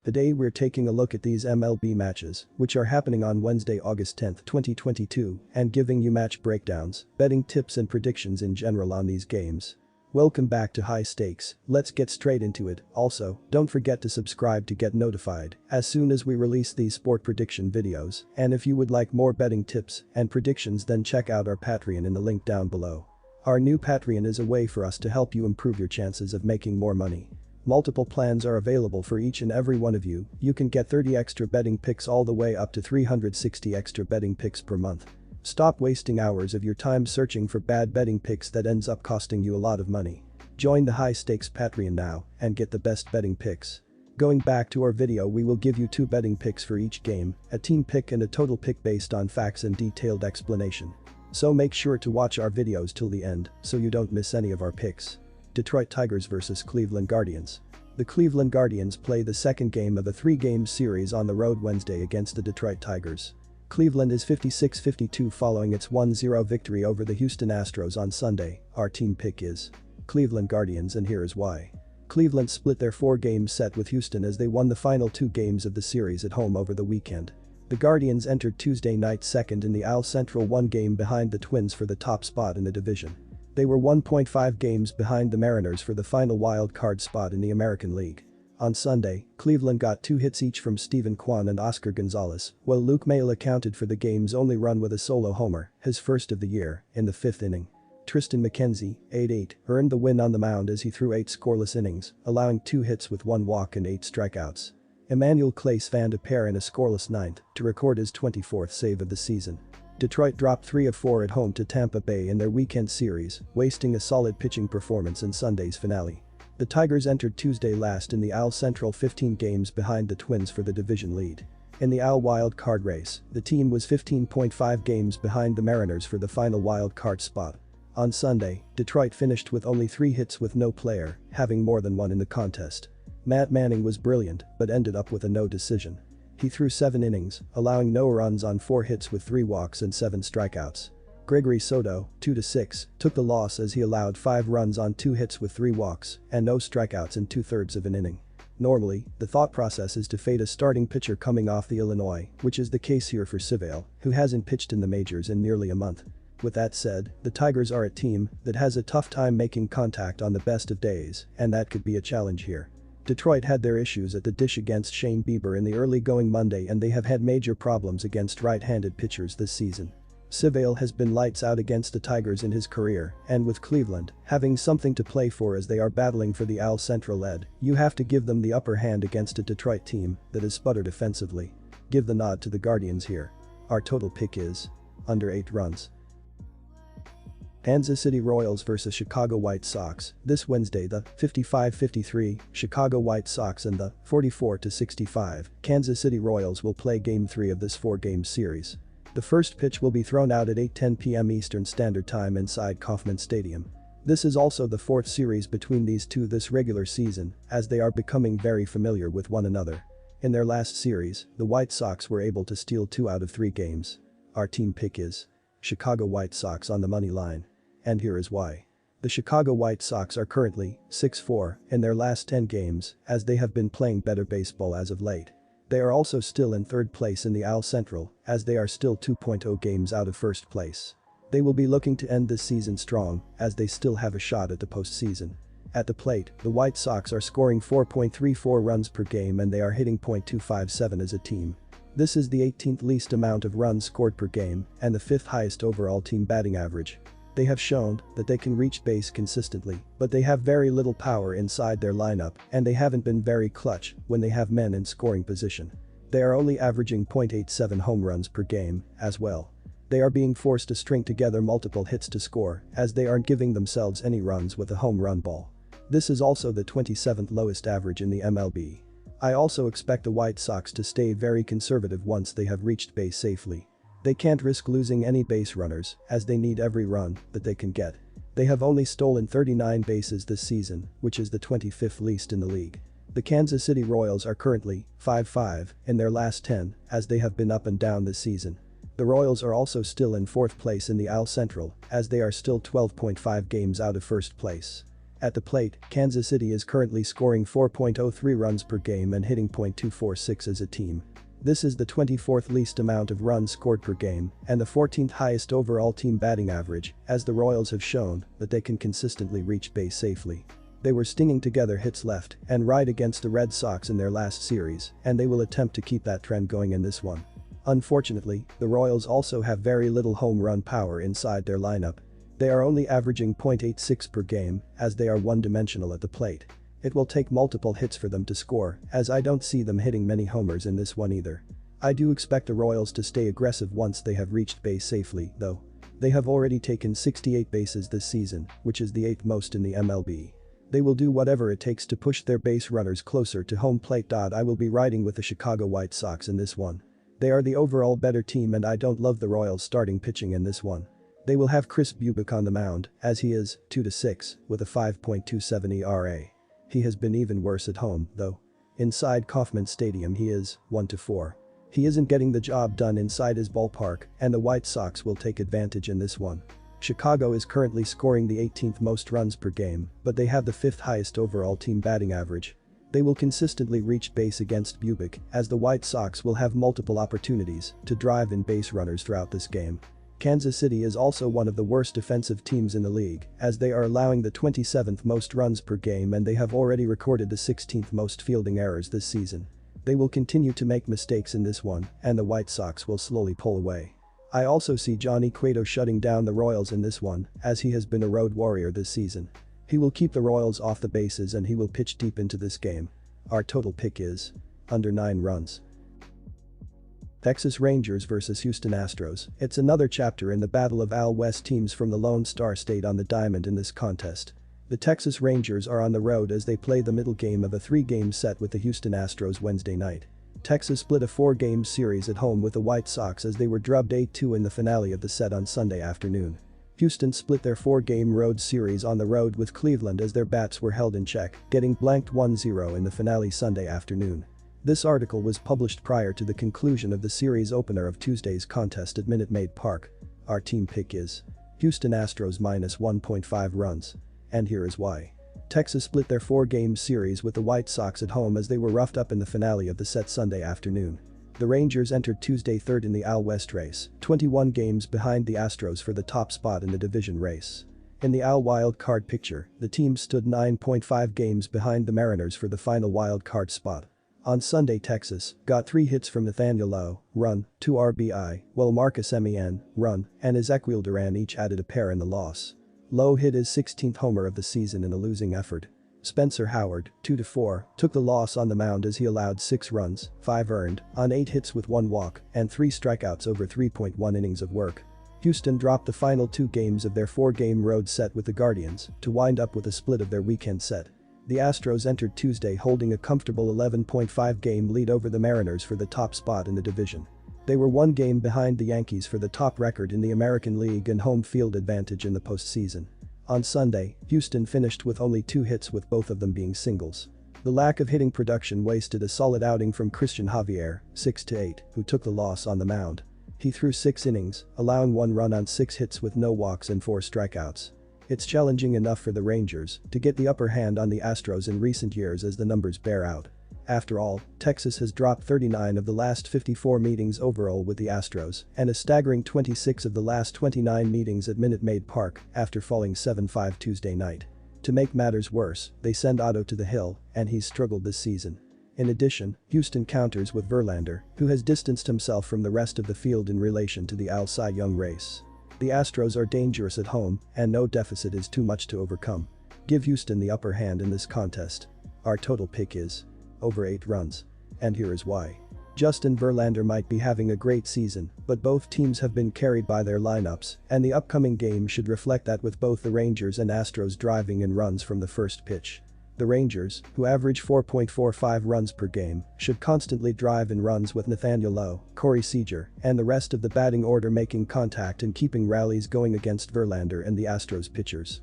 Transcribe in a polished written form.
Today we're taking a look at these MLB matches, which are happening on Wednesday, August 10, 2022, and giving you match breakdowns, betting tips and predictions in general on these games. Welcome back to High Stakes, let's get straight into it. Also, don't forget to subscribe to get notified as soon as we release these sport prediction videos, and if you would like more betting tips and predictions, then check out our Patreon in the link down below. Our new Patreon is a way for us to help you improve your chances of making more money. Multiple plans are available for each and every one of you. You can get 30 extra betting picks all the way up to 360 extra betting picks per month. Stop wasting hours of your time searching for bad betting picks that ends up costing you a lot of money. Join the High Stakes Patreon now and get the best betting picks. Going back to our video, we will give you 2 betting picks for each game, a team pick and a total pick based on facts and detailed explanation. So make sure to watch our videos till the end so you don't miss any of our picks. Detroit Tigers vs Cleveland Guardians. The Cleveland Guardians play the second game of a 3-game series on the road Wednesday against the Detroit Tigers. Cleveland is 56-52 following its 1-0 victory over the Houston Astros on Sunday. Our team pick is Cleveland Guardians, and here is why. Cleveland split their 4-game set with Houston as they won the final 2 games of the series at home over the weekend. The Guardians entered Tuesday night second in the AL Central, 1 game behind the Twins for the top spot in the division. They were 1.5 games behind the Mariners for the final wild card spot in the American League. On Sunday, Cleveland got 2 hits each from Steven Kwan and Oscar Gonzalez, while Luke Maile accounted for the game's only run with a solo homer, his first of the year, in the 5th inning. Triston McKenzie, 8-8, earned the win on the mound as he threw 8 scoreless innings, allowing 2 hits with 1 walk and 8 strikeouts. Emmanuel Clase fanned a pair in a scoreless 9th to record his 24th save of the season. Detroit dropped 3 of 4 at home to Tampa Bay in their weekend series, wasting a solid pitching performance in Sunday's finale. The Tigers entered Tuesday last in the AL Central, 15 games behind the Twins for the division lead. In the AL wild card race, the team was 15.5 games behind the Mariners for the final wild card spot. On Sunday, Detroit finished with only 3 hits with no player having more than 1 in the contest. Matt Manning was brilliant but ended up with a no decision. He threw 7 innings, allowing no runs on 4 hits with 3 walks and 7 strikeouts. Gregory Soto, 2-6, took the loss as he allowed 5 runs on 2 hits with 3 walks and no strikeouts in 2/3 of an inning. Normally, the thought process is to fade a starting pitcher coming off the Illinois, which is the case here for Civale, who hasn't pitched in the majors in nearly a month. With that said, the Tigers are a team that has a tough time making contact on the best of days, and that could be a challenge here. Detroit had their issues at the dish against Shane Bieber in the early going Monday, and they have had major problems against right-handed pitchers this season. Civale has been lights out against the Tigers in his career, and with Cleveland having something to play for as they are battling for the AL Central lead, you have to give them the upper hand against a Detroit team that has sputtered offensively. Give the nod to the Guardians here. Our total pick is under 8 runs. Kansas City Royals vs Chicago White Sox. This Wednesday, the 55-53 Chicago White Sox and the 44-65 Kansas City Royals will play Game 3 of this 4-game series. The first pitch will be thrown out at 8:10 p.m. Eastern Standard Time inside Kauffman Stadium. This is also the 4th series between these two this regular season, as they are becoming very familiar with one another. In their last series, the White Sox were able to steal 2 out of 3 games. Our team pick is Chicago White Sox on the money line. And here is why. The Chicago White Sox are currently 6-4 in their last 10 games as they have been playing better baseball as of late. They are also still in 3rd place in the AL Central as they are still 2.0 games out of 1st place. They will be looking to end this season strong as they still have a shot at the postseason. At the plate, the White Sox are scoring 4.34 runs per game and they are hitting .257 as a team. This is the 18th least amount of runs scored per game and the 5th highest overall team batting average. They have shown that they can reach base consistently, but they have very little power inside their lineup and they haven't been very clutch when they have men in scoring position. They are only averaging .87 home runs per game as well. They are being forced to string together multiple hits to score as they aren't giving themselves any runs with a home run ball. This is also the 27th lowest average in the MLB. I also expect the White Sox to stay very conservative once they have reached base safely. They can't risk losing any base runners as they need every run that they can get. They have only stolen 39 bases this season, which is the 25th least in the league. The Kansas City Royals are currently 5-5 in their last 10 as they have been up and down this season. The Royals are also still in 4th place in the AL Central as they are still 12.5 games out of 1st place. At the plate, Kansas City is currently scoring 4.03 runs per game and hitting .246 as a team. This is the 24th least amount of runs scored per game and the 14th highest overall team batting average, as the Royals have shown that they can consistently reach base safely. They were stinging together hits left and right against the Red Sox in their last series, and they will attempt to keep that trend going in this one. Unfortunately, the Royals also have very little home run power inside their lineup. They are only averaging .86 per game, as they are one-dimensional at the plate. It will take multiple hits for them to score, as I don't see them hitting many homers in this one either. I do expect the Royals to stay aggressive once they have reached base safely, though. They have already taken 68 bases this season, which is the 8th most in the MLB. They will do whatever it takes to push their base runners closer to home plate. I will be riding with the Chicago White Sox in this one. They are the overall better team, and I don't love the Royals starting pitching in this one. They will have Chris Bubic on the mound, as he is 2-6 with a 5.27 ERA. He has been even worse at home, though. Inside Kauffman Stadium he is 1-4. He isn't getting the job done inside his ballpark, and the White Sox will take advantage in this one. Chicago is currently scoring the 18th most runs per game, but they have the 5th highest overall team batting average. They will consistently reach base against Bubic, as the White Sox will have multiple opportunities to drive in base runners throughout this game. Kansas City is also one of the worst defensive teams in the league, as they are allowing the 27th most runs per game and they have already recorded the 16th most fielding errors this season. They will continue to make mistakes in this one, and the White Sox will slowly pull away. I also see Johnny Cueto shutting down the Royals in this one, as he has been a road warrior this season. He will keep the Royals off the bases and he will pitch deep into this game. Our total pick is under 9 runs. Texas Rangers vs Houston Astros. It's another chapter in the battle of AL West teams from the Lone Star State on the diamond in this contest. The Texas Rangers are on the road as they play the middle game of a 3-game set with the Houston Astros Wednesday night. Texas split a 4-game series at home with the White Sox as they were drubbed 8-2 in the finale of the set on Sunday afternoon. Houston split their 4-game road series on the road with Cleveland as their bats were held in check, getting blanked 1-0 in the finale Sunday afternoon. This article was published prior to the conclusion of the series opener of Tuesday's contest at Minute Maid Park. Our team pick is Houston Astros minus 1.5 runs. And here is why. Texas split their 4-game series with the White Sox at home as they were roughed up in the finale of the set Sunday afternoon. The Rangers entered Tuesday third in the AL West race, 21 games behind the Astros for the top spot in the division race. In the AL wild card picture, the team stood 9.5 games behind the Mariners for the final wild card spot. On Sunday, Texas got 3 hits from Nathaniel Lowe, run, 2 RBI, while Marcus Semien, run, and Ezequiel Duran each added a pair in the loss. Lowe hit his 16th homer of the season in a losing effort. Spencer Howard, 2-4, took the loss on the mound as he allowed 6 runs, 5 earned, on 8 hits with 1 walk, and 3 strikeouts over 3.1 innings of work. Houston dropped the final 2 games of their 4-game road set with the Guardians to wind up with a split of their weekend set. The Astros entered Tuesday holding a comfortable 11.5-game lead over the Mariners for the top spot in the division. They were 1 game behind the Yankees for the top record in the American League and home field advantage in the postseason. On Sunday, Houston finished with only 2 hits, with both of them being singles. The lack of hitting production wasted a solid outing from Christian Javier, 6-8, who took the loss on the mound. He threw 6 innings, allowing 1 run on 6 hits with no walks and 4 strikeouts. It's challenging enough for the Rangers to get the upper hand on the Astros in recent years, as the numbers bear out. After all, Texas has dropped 39 of the last 54 meetings overall with the Astros and a staggering 26 of the last 29 meetings at Minute Maid Park after falling 7-5 Tuesday night. To make matters worse, they send Otto to the hill, and he's struggled this season. In addition, Houston counters with Verlander, who has distanced himself from the rest of the field in relation to the AL Cy Young race. The Astros are dangerous at home, and no deficit is too much to overcome. Give Houston the upper hand in this contest. Our total pick is over 8 runs. And here is why. Justin Verlander might be having a great season, but both teams have been carried by their lineups, and the upcoming game should reflect that, with both the Rangers and Astros driving in runs from the first pitch. The Rangers, who average 4.45 runs per game, should constantly drive in runs with Nathaniel Lowe, Corey Seager, and the rest of the batting order making contact and keeping rallies going against Verlander and the Astros pitchers.